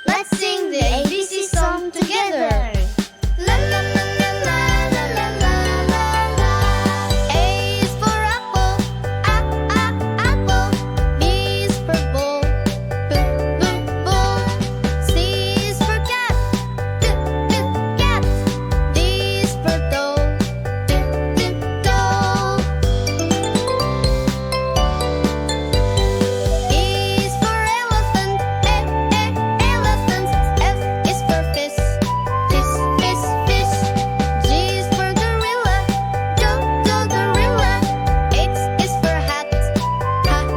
Let's sing the ABC song together. La la la la la la la la la la. A is for apple, apple. B is for ball, ball. C is for cat, cat. D is for doll, doll. E is for elephant, elephant. F is for fish, fish. G is for gorilla, gorilla. H is for hat, hat.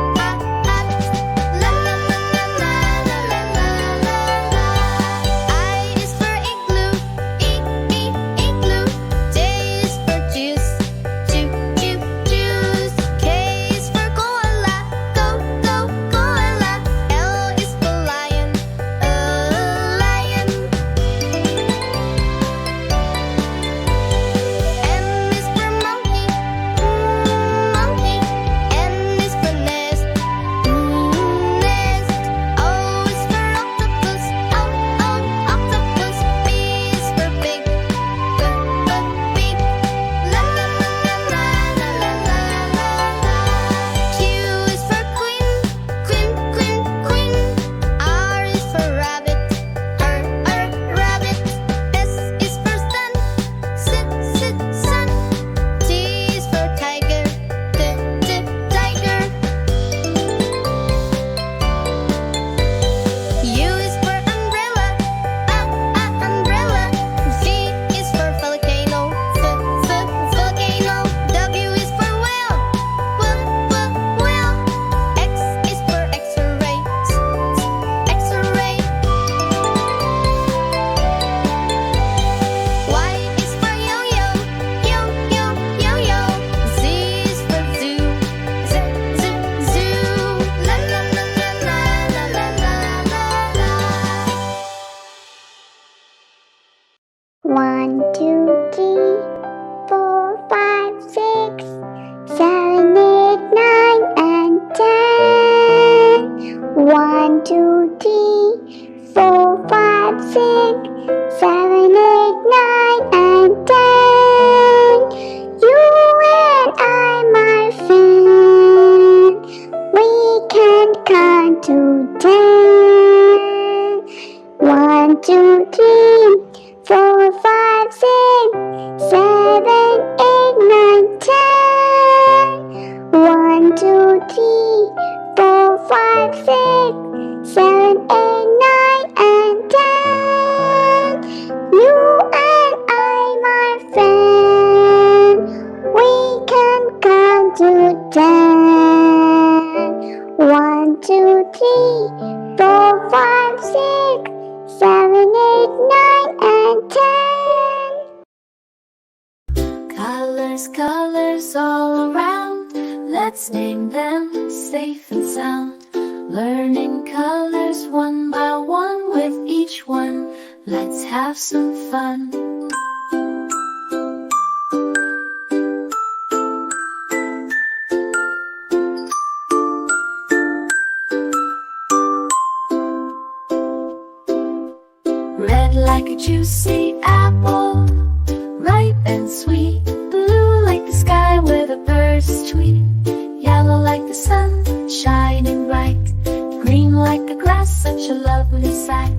La la la la la la la la la. I is for igloo, igloo. J is for juice, juice. K is for koala, koala. L is for lion, lion. M is for monkey, monkey. N is for nest, nest. O is for octopus, octopus. P is for pig, pig. La la la la la la la la la. Q is for queen. R is for rabbit, rabbit. S is for sun, sun. T is for tiger, tiger. U is for umbrella, umbrella. V is for volcano, volcano. W is for whale, whale. X is for X-ray, X-ray. Y is for yo-yo, yo-yo. Z is for zoo, zoo. La la la la la la la la la. 1, 2, 3, 4, 5, 6, 7, 8, 9, and 10. 1, 2, 3, 4, 5, 6, 7, 8, 9, and 10. You and I, my friend, we can count to 10. 1, 2, 3, 4, 5, 6, 7, 8, 9, 10. 1, 2, 3, 4, 5, 6, 7, 8, 9, and 10. You and I, my friend, we can count to 10. 1, 2, 3, 4, 5, 6, 7, 8, 9, and 10. Colors all around. Let's name them safe and sound. Learning colors one by one with each one. Let's have some fun. Red like a juicy apple, ripe and sweet. Blue like the sky where the birds tweet. Yellow like the sun, shining bright. Green like the grass, such a lovely sight.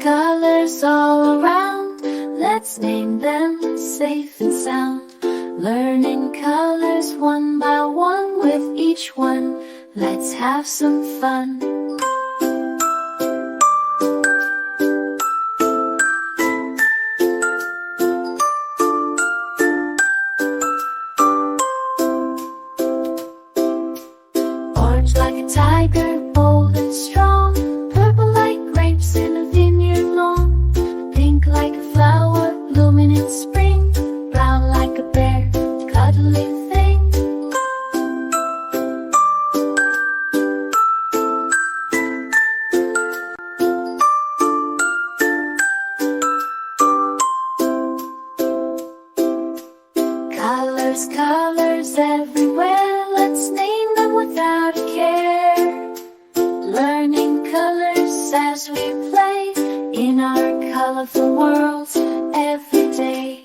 Colors all around. Let's name them safe and sound. Learning colors one by one with each one. Let's have some fun. Orange like a tiger, bold and strong. Purple like grapes in a vineyard lawn. Pink like a flower blooming in spring. Brown like a bear, cuddly thing. as we play in our colorful worlds every day.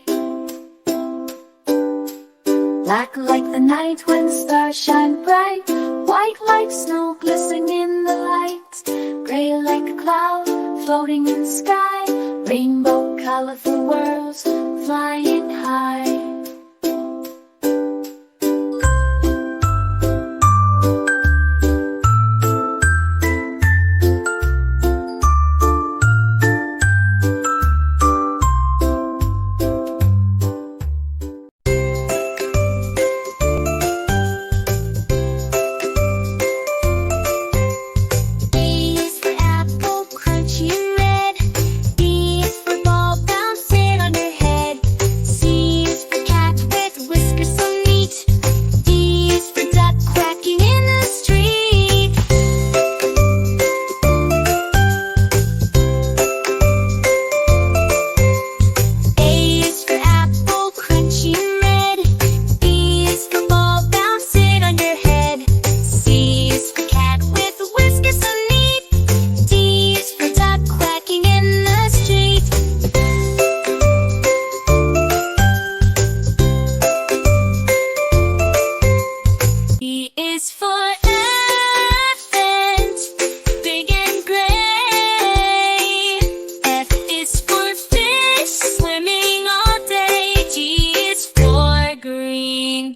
Black like the night when the stars shine bright, white like snow glistening in the light, gray like a cloud floating in the sky, rainbow colorful worlds flying high.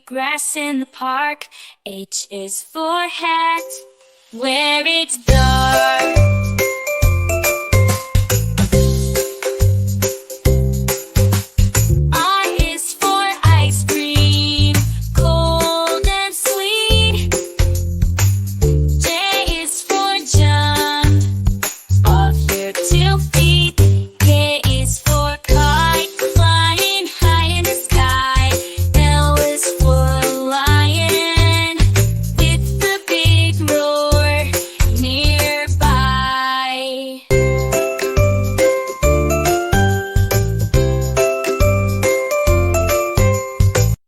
Grass in the park. H is for hat, where it's dark. I is for ice cream, cold and sweet. J is for jump, off your 2 feet. K is for kite, flying high in the sky. L is for lion, with the big roar nearby.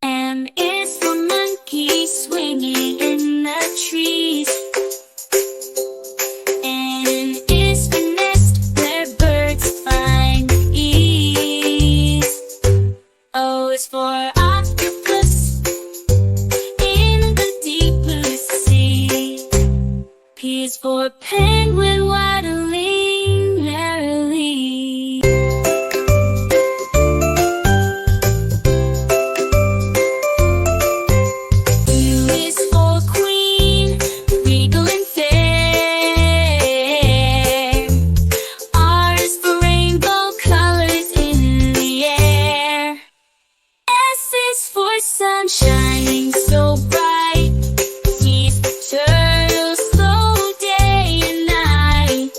M is for monkey, swinging in the trees. N is for nest, where birds find ease. O is for octopus, in the deep blue sea. P is for penguin, waddling merrily. Q is for queen, regal and fair. R is for rainbow colors in the air. S is for sun shining so bright. T is for turtle, slow day and night.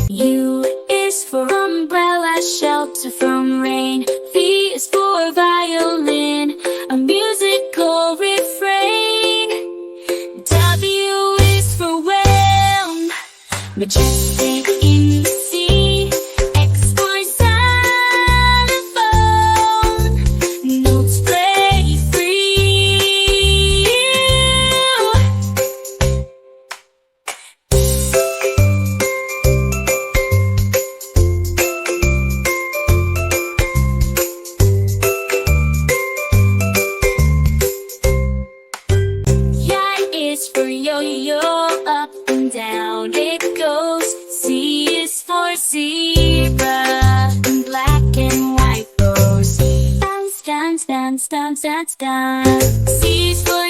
U is for umbrella, shelter from rain. V is for violin, a musical refrain. W is for whale, majestic in the sea. X for xylophone, notes play free. Y is for yo-yo, up and down it goes. C is for zebra, and black and white rose. Dance, dance, dance, dance, dance, dance. C is for